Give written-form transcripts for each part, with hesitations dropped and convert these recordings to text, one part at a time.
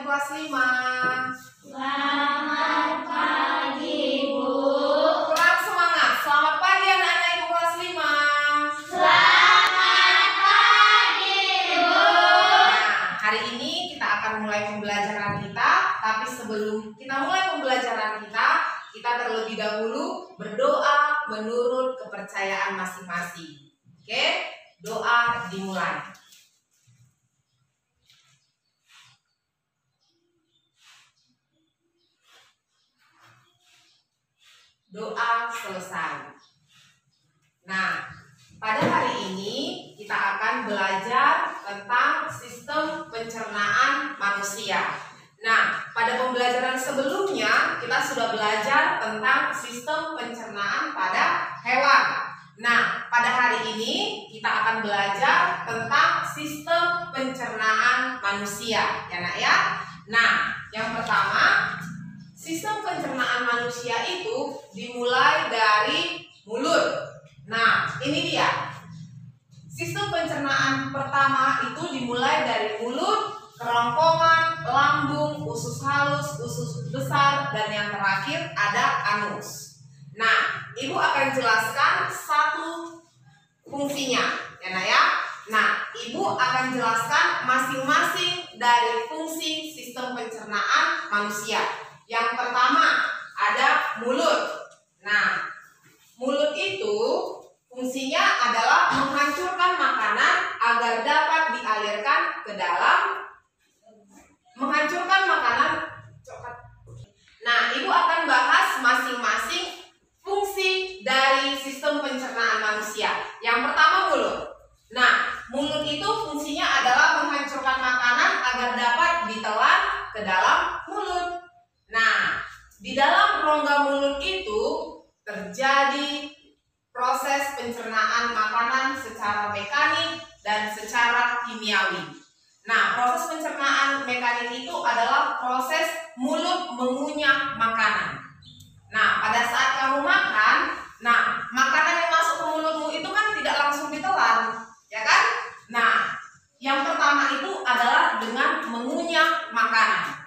kelas 5? Selamat pagi, Bu. Kurang semangat. Selamat pagi anak-anak ibu kelas 5. Selamat pagi, Bu. Nah, hari ini kita akan mulai pembelajaran kita. Tapi sebelum kita mulai pembelajaran kita terlebih dahulu berdoa menurut kepercayaan masing-masing. Oke? Doa dimulai. Doa selesai. Nah, pada hari ini kita akan belajar tentang sistem pencernaan manusia. Nah, pada pembelajaran sebelumnya kita sudah belajar tentang sistem pencernaan pada hewan. Nah, pada hari ini kita akan belajar tentang sistem pencernaan manusia, ya Nak ya. Nah, yang pertama, sistem pencernaan manusia itu dimulai dari mulut. Nah, ini dia. Sistem pencernaan pertama itu dimulai dari mulut, kerongkongan, lambung, usus halus, usus besar, dan yang terakhir ada anus. Nah, Ibu akan jelaskan satu fungsinya, ya Nak ya. Nah, Ibu akan jelaskan masing-masing dari fungsi sistem pencernaan manusia. Yang pertama ada mulut. Nah, mulut itu fungsinya adalah menghancurkan makanan agar dapat dialirkan ke dalam. Menghancurkan makanan. Nah, Ibu akan bahas masing-masing fungsi dari sistem pencernaan manusia. Yang pertama mulut. Nah, mulut itu fungsinya adalah menghancurkan makanan agar dapat ditelan ke dalam mulut. Nah, di dalam rongga mulut itu terjadi proses pencernaan makanan secara mekanik dan secara kimiawi. Nah, proses pencernaan mekanik itu adalah proses mulut mengunyah makanan. Nah, pada saat kamu makan, makanan yang masuk ke mulutmu itu kan tidak langsung ditelan, ya kan? Nah, yang pertama itu adalah dengan mengunyah makanan.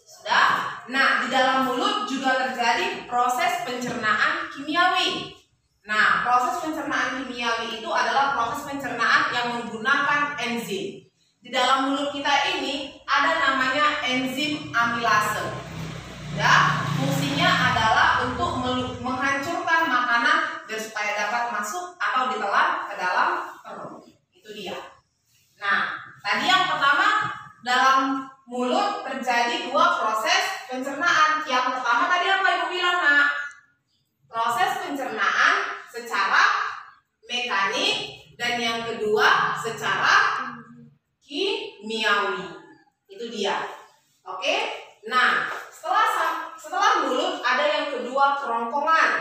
Sudah? Nah, di dalam mulut juga terjadi proses pencernaan kimiawi. Nah, proses pencernaan kimiawi itu adalah proses pencernaan yang menggunakan enzim. Di dalam mulut kita ini ada namanya enzim amilase. Ya, fungsinya adalah untuk menghancurkan makanan dan supaya dapat masuk atau ditelan ke dalam perut. Itu dia. Nah, tadi yang pertama dalam mulut terjadi dua proses pencernaan. Yang pertama tadi apa Ibu bilang, Nak? Proses pencernaan secara mekanik dan yang kedua secara kimiawi. Itu dia. Oke? Nah, setelah mulut ada yang kedua kerongkongan.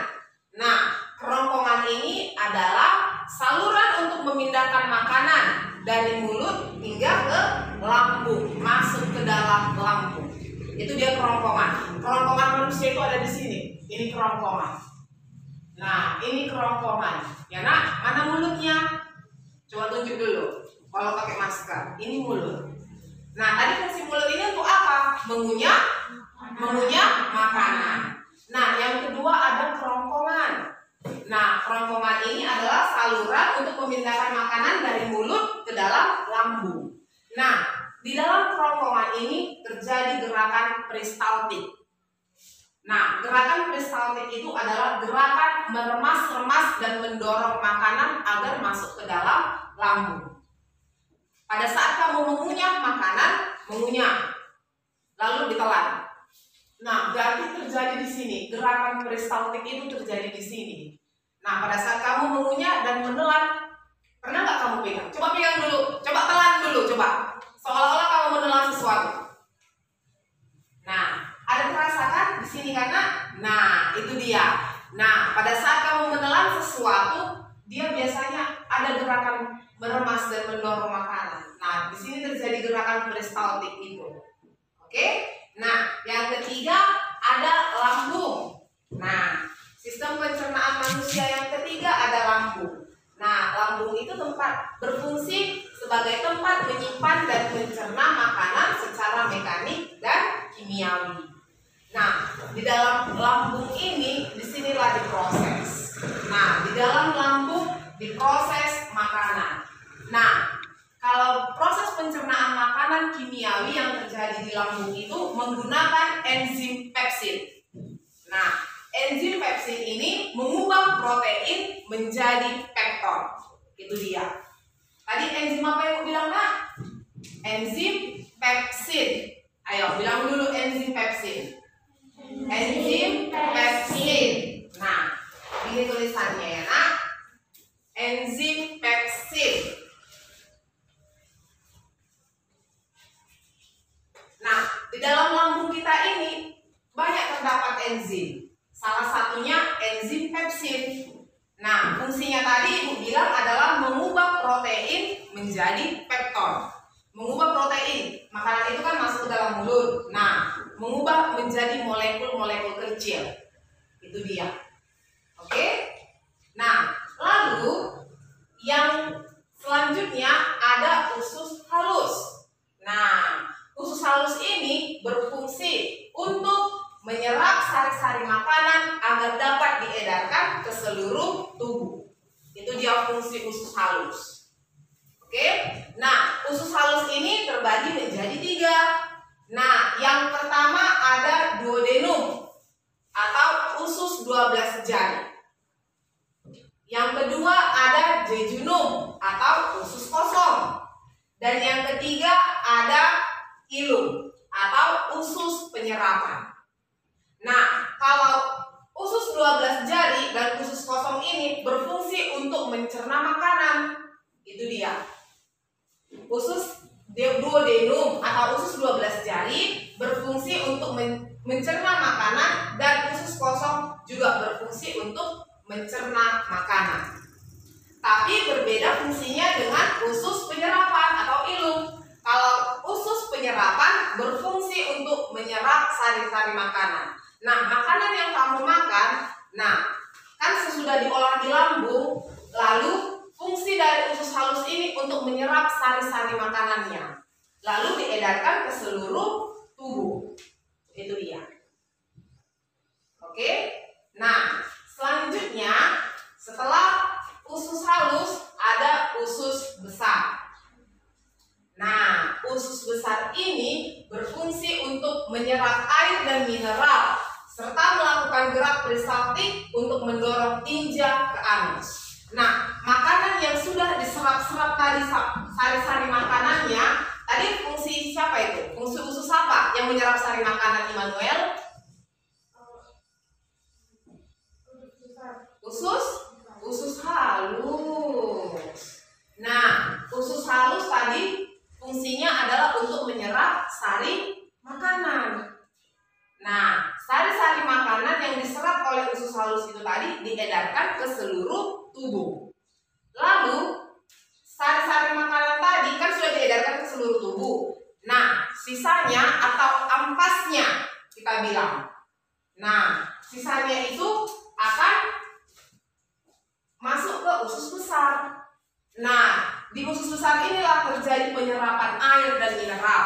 Nah, kerongkongan ini adalah saluran untuk memindahkan makanan dari mulut hingga ke lambung, masuk ke dalam lambung. Itu dia kerongkongan. Kerongkongan manusia itu ada di sini. Ini kerongkongan. Nah, ini kerongkongan. Ya Nak, mana mulutnya? Coba tunjuk dulu. Kalau pakai masker, ini mulut. Nah, tadi fungsi mulut ini untuk apa? Mengunyah makanan. Nah, yang kedua ada kerongkongan. Nah, kerongkongan ini adalah saluran untuk memindahkan makanan dari mulut ke dalam lambung. Nah, di dalam kerongkongan ini terjadi gerakan peristaltik. Nah, gerakan peristaltik itu adalah gerakan meremas-remas dan mendorong makanan agar masuk ke dalam lambung. Pada saat kamu mengunyah makanan, lalu ditelan. Nah, berarti terjadi di sini. Gerakan peristaltik itu terjadi di sini. Nah, pada saat kamu mengunyah dan menelan, pernah nggak kamu pegang? Coba pegang dulu, coba telan dulu, coba. Seolah-olah kamu menelan sesuatu. Nah, ada terasa kan di sini karena, nah itu dia. Nah, pada saat kamu menelan sesuatu, dia biasanya ada gerakan meremas dan mendorong makanan. Nah, di sini terjadi gerakan peristaltik itu. Oke? Nah, yang ketiga ada lambung. Nah, sistem pencernaan manusia yang ketiga ada lambung. Nah, lambung itu berfungsi sebagai tempat menyimpan dan mencerna makanan secara mekanik. kimiawi. Nah, di dalam lambung ini disinilah diproses. Nah, di dalam lambung diproses makanan. Nah, kalau proses pencernaan makanan kimiawi yang terjadi di lambung itu menggunakan enzim pepsid. Nah, enzim pepsid ini mengubah protein menjadi pepton. Itu dia. Tadi enzim apa yang aku bilang, Nak? Enzim pepsid. Ayo, bilang dulu enzim pepsid. Enzim pepsid. Nah, ini tulisannya ya, Nak. Enzim pepsid. Nah, di dalam lambung kita ini banyak terdapat enzim. Salah satunya enzim pepsid. Nah, fungsinya tadi Ibu bilang adalah mengubah protein menjadi pepton. Mengubah protein, makanan itu kan masuk ke dalam mulut. Nah, mengubah menjadi molekul-molekul kecil. Itu dia. Oke? Nah, lalu yang selanjutnya ada usus halus. Nah, usus halus ini berfungsi untuk menyerap sari-sari makanan agar dapat diedarkan ke seluruh tubuh. Itu dia fungsi usus halus. Oke? Nah, usus halus ini terbagi menjadi 3. Nah, yang pertama ada duodenum atau usus 12 jari. Yang kedua ada jejunum atau usus kosong. Dan yang ketiga ada ilum atau usus penyerapan. Nah, kalau usus 12 jari dan usus kosong ini berfungsi untuk mencerna makanan. Itu dia. Usus duodenum atau usus 12 jari berfungsi untuk mencerna makanan dan usus kosong juga berfungsi untuk mencerna makanan. Tapi berbeda fungsinya dengan usus penyerapan atau ilum. Kalau usus penyerapan berfungsi untuk menyerap sari-sari makanan. Nah, makanan yang kamu makan, nah, kan sesudah diolah di lambung, lalu fungsi dari usus halus ini untuk menyerap sari-sari makanannya, lalu diedarkan ke seluruh tubuh. Itu dia. Oke? Nah, selanjutnya setelah usus halus ada usus besar. Nah, usus besar ini berfungsi untuk menyerap air dan mineral serta melakukan gerak peristaltik untuk mendorong tinja ke anus. Nah, makanan yang sudah diserap-serap tadi sari-sari makanannya, tadi fungsi siapa itu? Fungsi usus apa yang menyerap sari makanan, Immanuel? Usus halus. Nah, usus halus tadi fungsinya adalah untuk menyerap sari makanan. Nah, sari-sari makanan yang diserap oleh usus halus itu tadi diedarkan ke seluruh tubuh. Lalu, sari-sari makanan tadi kan sudah diedarkan ke seluruh tubuh. Nah, sisanya atau ampasnya kita bilang. Nah, sisanya itu akan masuk ke usus besar. Nah, di usus besar inilah terjadi penyerapan air dan mineral.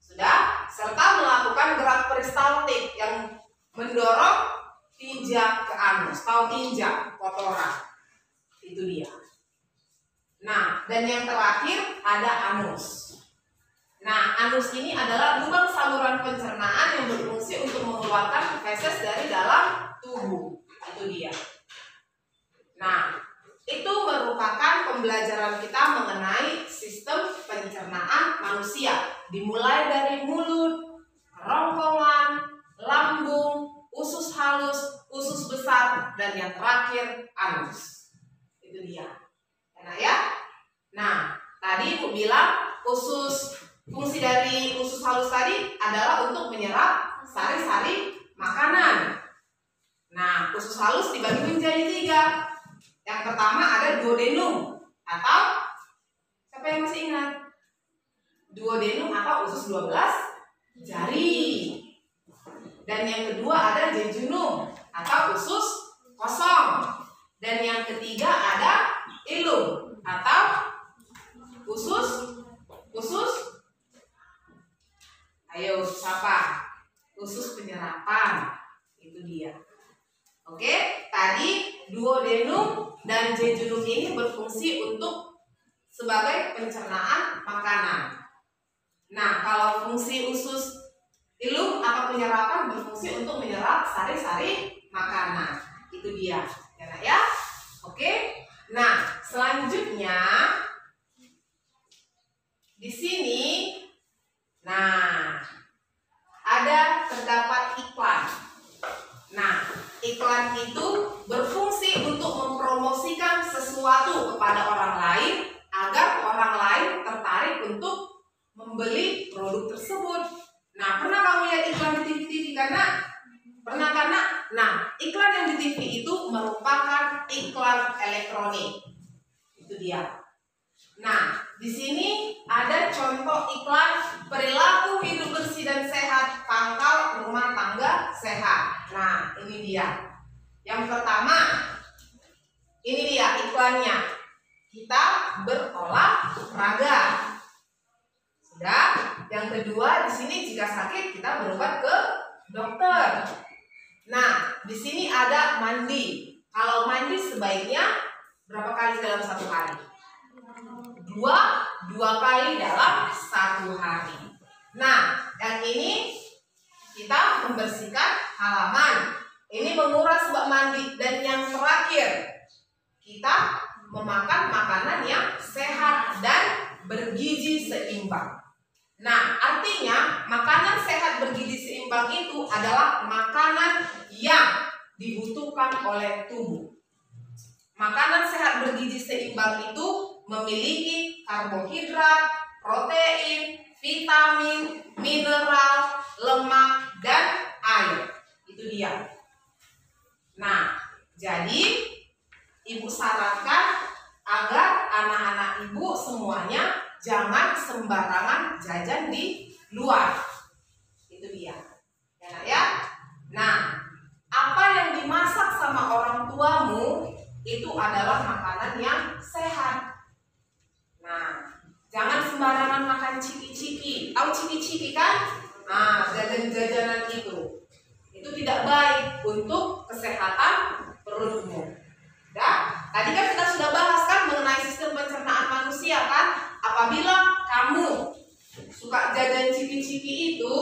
Sudah, serta melakukan gerak peristaltik yang mendorong tinja ke anus atau tinja kotoran. Itu dia. Nah, dan yang terakhir ada anus. Nah, anus ini adalah lubang saluran pencernaan yang berfungsi untuk mengeluarkan feses dari dalam tubuh. Itu dia. Nah, itu merupakan pembelajaran kita mengenai sistem pencernaan manusia. Dimulai dari mulut, kerongkongan, lambung, usus halus, usus besar, dan yang terakhir anus. Itu dia. Enak ya? Nah, tadi Ibu bilang fungsi dari usus halus tadi adalah untuk menyerap sari-sari makanan. Nah, usus halus dibagi menjadi 3. Yang pertama ada duodenum atau siapa yang masih ingat? Duodenum atau usus 12 jari. Dan yang kedua ada jejunum atau usus kosong. Dan yang ketiga ada ilum atau usus. Ayo, usus apa? usus penyerapan. Itu dia. Oke, tadi duodenum dan jejunum ini berfungsi untuk sebagai pencernaan makanan. Nah, kalau fungsi usus ilum atau penyerapan berfungsi untuk menyerap sari-sari makanan. Itu dia, ya Nak ya. Oke. Nah, selanjutnya di sini, nah, terdapat iklan. Nah, iklan itu berfungsi untuk mempromosikan sesuatu kepada orang lain agar orang lain tertarik untuk membeli produk tersebut. Nah, pernah kamu lihat iklan di TV karena pernah karena iklan yang di TV itu merupakan iklan elektronik. Itu dia. Nah, di sini ada contoh iklan perilaku hidup bersih dan sehat, pangkal rumah tangga sehat. Nah, ini dia. Yang pertama, ini dia iklannya. Kita berolahraga. Sudah. Yang kedua, di sini jika sakit kita berobat ke dokter. Nah, di sini ada mandi. Kalau mandi sebaiknya berapa kali dalam satu hari? Dua kali dalam satu hari. Nah, yang ini kita membersihkan halaman. Ini menguras bak mandi. Dan yang terakhir, kita memakan makanan yang sehat dan bergizi seimbang. Nah, artinya makanan sehat bergizi seimbang itu adalah makanan yang dibutuhkan oleh tubuh. Makanan sehat bergizi seimbang itu memiliki karbohidrat, protein, vitamin, mineral, lemak, dan air. Itu dia. Nah, jadi ibu sarankan agar anak-anak ibu semuanya jangan sembarangan jajan di luar. Itu dia. Ya, Nak ya. Nah, apa yang dimasak sama orang tuamu itu adalah makanan yang sehat. Nah, jangan sembarangan makan ciki-ciki. Tahu ciki-ciki kan? Nah, jajan-jajanan itu tidak baik untuk kesehatan perutmu. Nah, tadi kan kita sudah bahas kan mengenai sistem pencernaan manusia kan? Apabila kamu suka jajan ciki-ciki itu,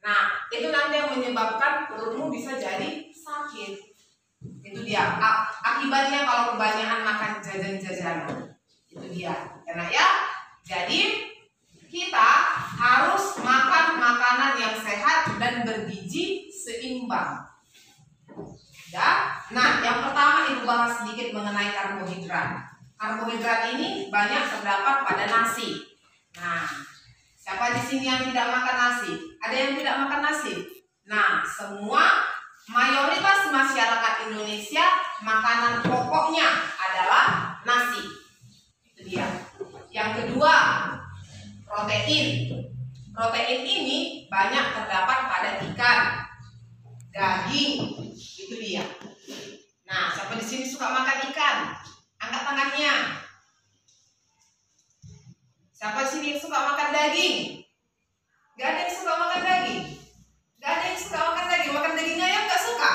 nah itu nanti yang menyebabkan perutmu bisa jadi sakit. Itu dia. Akibatnya kalau kebanyakan makan jajan-jajanan. Itu dia. Karena ya, jadi kita harus makan makanan yang sehat dan bergizi seimbang. Ya. Nah, yang pertama ibu bahas sedikit mengenai karbohidrat. Karbohidrat ini banyak terdapat pada nasi. Nah, siapa di sini yang tidak makan nasi? Ada yang tidak makan nasi? Nah, semua mayoritas masyarakat Indonesia makanan pokoknya adalah nasi. Itu dia. Yang kedua, protein. Protein ini banyak terdapat pada ikan, daging. Itu dia. Nah, siapa di sini suka makan ikan? Angkat tangannya. Siapa di sini yang suka makan daging? Gak ada yang suka makan daging. Gak ada yang suka makan daging. Makan daging ayam gak suka?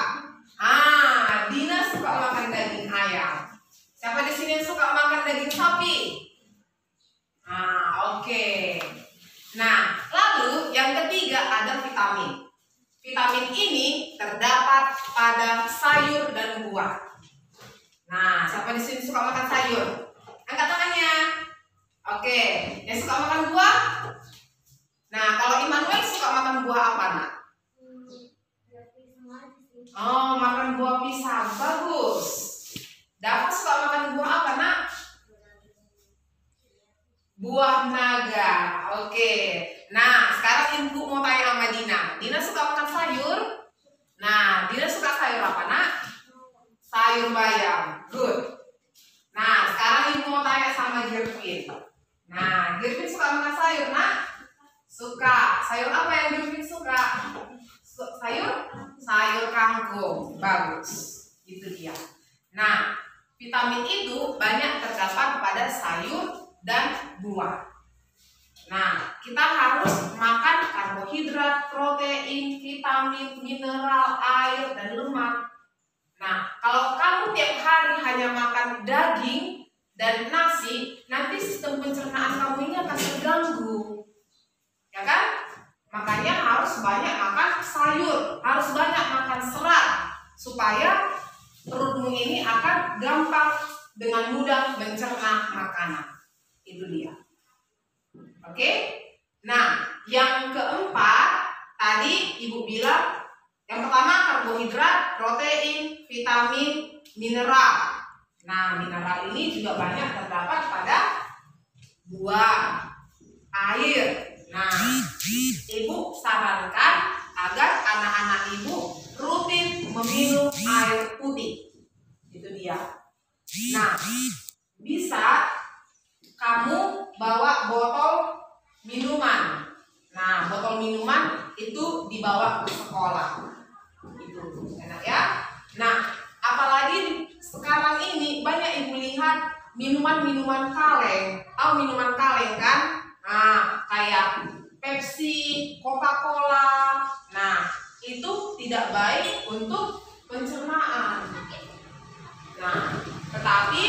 Dina suka makan daging ayam. Siapa di sini yang suka makan daging sapi? Oke. Nah, lalu yang ketiga ada vitamin. Vitamin ini terdapat pada sayur dan buah. Nah, siapa di sini suka makan sayur? Angkat tangannya. Oke, yang suka makan buah? Nah, kalau Immanuel suka makan buah apa, Nak? Oh, makan buah pisang. Bagus. Dapat suka makan buah apa, Nak? Buah naga. Oke. Nah, sekarang ibu mau tanya sama Dina. Dina suka makan sayur? Nah, Dina suka sayur apa, Nak? Sayur bayam. Good. Nah, sekarang ibu mau tanya sama Girvin. Nah, Girvin suka makan sayur, Nak? Suka. Sayur apa yang Girvin suka? Sayur kangkung. Bagus. Itu dia. Nah, vitamin itu banyak terdapat pada sayur dan buah. Nah, kita harus makan karbohidrat karbohidrat, protein, vitamin, mineral, air, dan lemak. Nah, kalau kamu tiap hari hanya makan daging dan nasi, nanti sistem pencernaan kamu ini akan terganggu. Ya kan? Makanya harus banyak makan sayur, harus banyak makan serat, supaya perutmu ini akan gampang dengan mudah mencerna makanan. Itu dia. Oke? Nah, yang keempat, tadi Ibu bilang, yang pertama karbohidrat, protein, vitamin, mineral. Nah, mineral ini juga banyak terdapat pada buah, air. Nah, Ibu sarankan agar anak-anak Ibu rutin meminum air putih. Itu dia. Nah, bisa kamu bawa botol minuman. Nah, botol minuman itu dibawa ke sekolah. Itu enak ya. Nah, apalagi sekarang ini banyak Ibu lihat minuman-minuman kaleng. Tahu minuman kaleng kan? Nah, kayak Pepsi, Coca-Cola. Nah, itu tidak baik untuk pencernaan. Nah, tetapi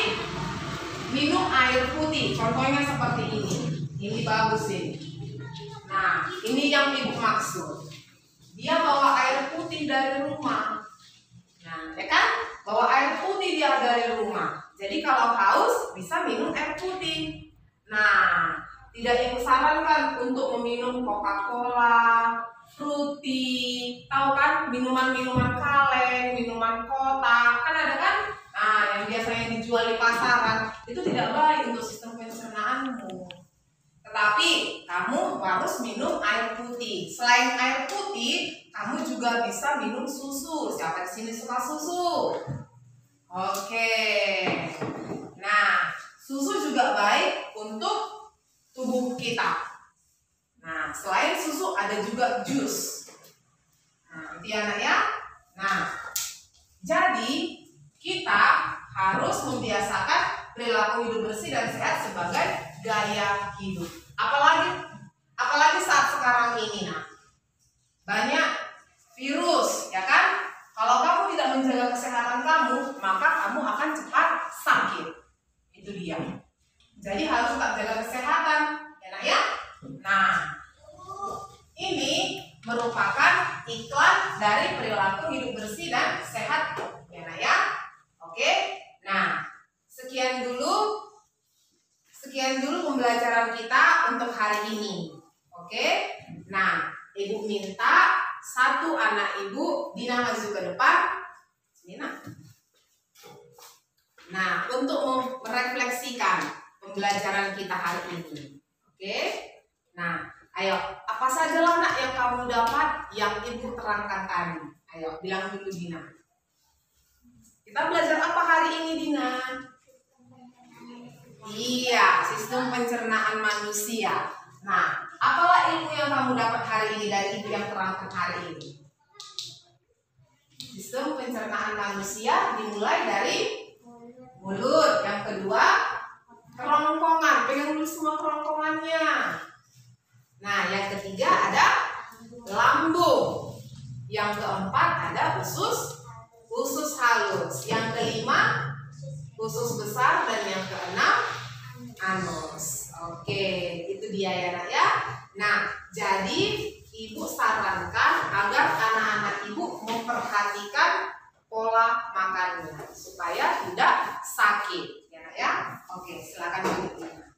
minum air putih, contohnya seperti ini. Ini bagus ini. Nah, ini yang Ibu maksud. Dia bawa air putih dari rumah. Nah, ya kan? Bawa air putih dia dari rumah. Jadi kalau haus bisa minum air putih. Nah, tidak Ibu sarankan untuk meminum Coca-Cola, fruity, tahu kan minuman-minuman kaleng, minuman kotak, kan ada kan? Nah, yang biasanya dijual di pasaran itu tidak baik untuk sistem pencernaanmu. Tetapi kamu harus minum air putih. Selain air putih, kamu juga bisa minum susu. Siapa di sini suka susu? Oke. Nah, susu juga baik untuk tubuh kita. Nah, selain susu ada juga jus. Nah, itu ya anak ya. Nah, jadi kita harus membiasakan perilaku hidup bersih dan sehat sebagai gaya hidup. Apalagi saat sekarang ini, nah, banyak virus, ya kan? Kalau kamu tidak menjaga kesehatan kamu, maka kamu akan cepat sakit. Itu dia. Jadi harus tetap jaga kesehatan, ya nak ya. Nah, ini merupakan iklan dari perilaku hidup bersih dan sehat, ya nak ya. Oke. Nah, sekian dulu pembelajaran kita untuk hari ini. Oke. Nah, Ibu minta satu anak Ibu Dina maju ke depan. Sini nak. Nah, untuk merefleksikan pembelajaran kita hari ini. Oke. Nah, ayo, apa saja lah nak yang kamu dapat yang Ibu terangkan tadi? Ayo, bilang dulu Dina. Kita belajar apa hari ini Dina? Iya, sistem pencernaan manusia. Nah, apalah ilmu yang kamu dapat hari ini dari Ibu yang terangkan hari ini? Sistem pencernaan manusia dimulai dari mulut. Yang kedua, kerongkongan. Pegang dulu semua kerongkongannya. Nah, yang ketiga ada lambung. Yang keempat ada usus halus. Yang kelima usus besar dan yang keenam anus. Oke, itu dia ya nak ya. Nah, jadi Ibu sarankan agar anak-anak Ibu memperhatikan pola makannya supaya tidak sakit, ya nak ya. Oke, silakan lanjutkan.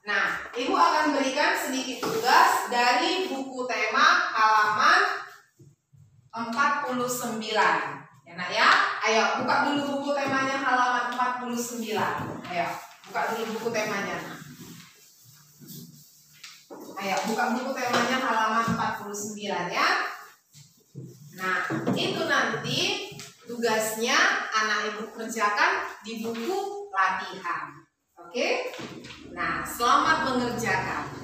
Nah, Ibu akan berikan sedikit tugas dari buku tema halaman 49. Ya nak ya. Ayo buka dulu buku temanya halaman 49. Ayo, buka dulu buku temanya. Ayo, buka buku temanya halaman 49 ya. Nah, itu nanti tugasnya anak Ibu kerjakan di buku latihan. Oke? Nah, selamat mengerjakan.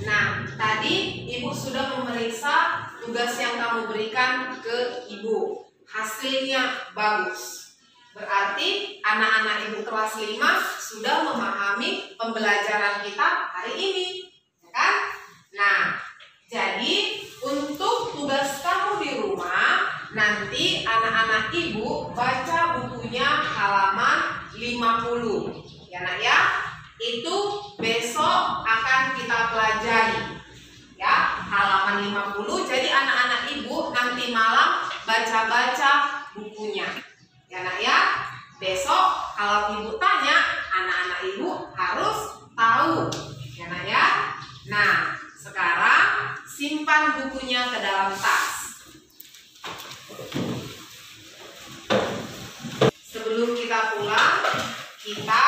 Nah, tadi Ibu sudah memeriksa tugas yang kamu berikan ke Ibu. Hasilnya bagus. Berarti anak-anak Ibu kelas 5 sudah memahami pembelajaran kita hari ini, ya kan? Nah, Nah, Ibu baca bukunya halaman 50. Ya Nak ya. Itu besok akan kita pelajari. Ya, halaman 50. Jadi anak-anak Ibu nanti malam baca-baca bukunya. Ya Nak ya. Besok kalau Ibu tanya, anak-anak Ibu harus tahu. Ya Nak ya. Nah, sekarang simpan bukunya ke dalam tas. Sebelum kita pulang, kita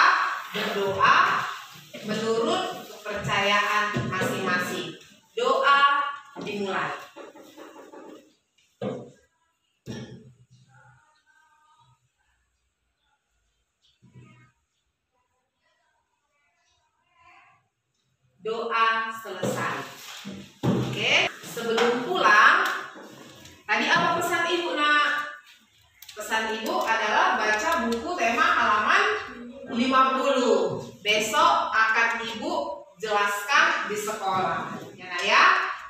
berdoa menurut kepercayaan masing-masing. Doa dimulai. Doa selesai. Oke, sebelum pulang, tadi apa pesan Ibu Nak? Pesan Ibu adalah baca buku tema halaman 50. Besok akan Ibu jelaskan di sekolah. Ya Nak ya.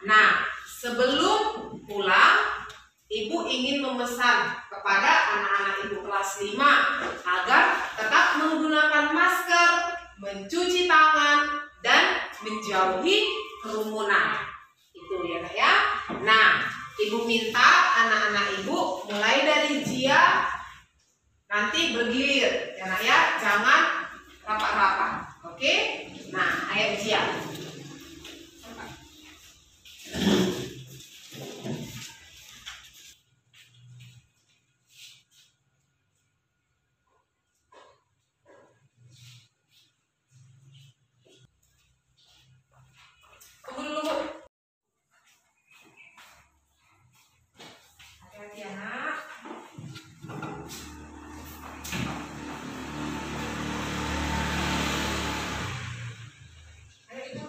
Nah, sebelum pulang, Ibu ingin memesan kepada anak-anak Ibu kelas 5 agar tetap menggunakan masker, mencuci tangan, dan menjauhi kerumunan. Itu ya Nak ya. Nah, Ibu minta anak-anak Ibu mulai dari Jia nanti bergilir ya Nak ya. Jangan rapat-rapat. Oke? Nah, ayo Jia. Tunggu dulu, Bu. Hati-hati ya Nak. Ayo Ibu.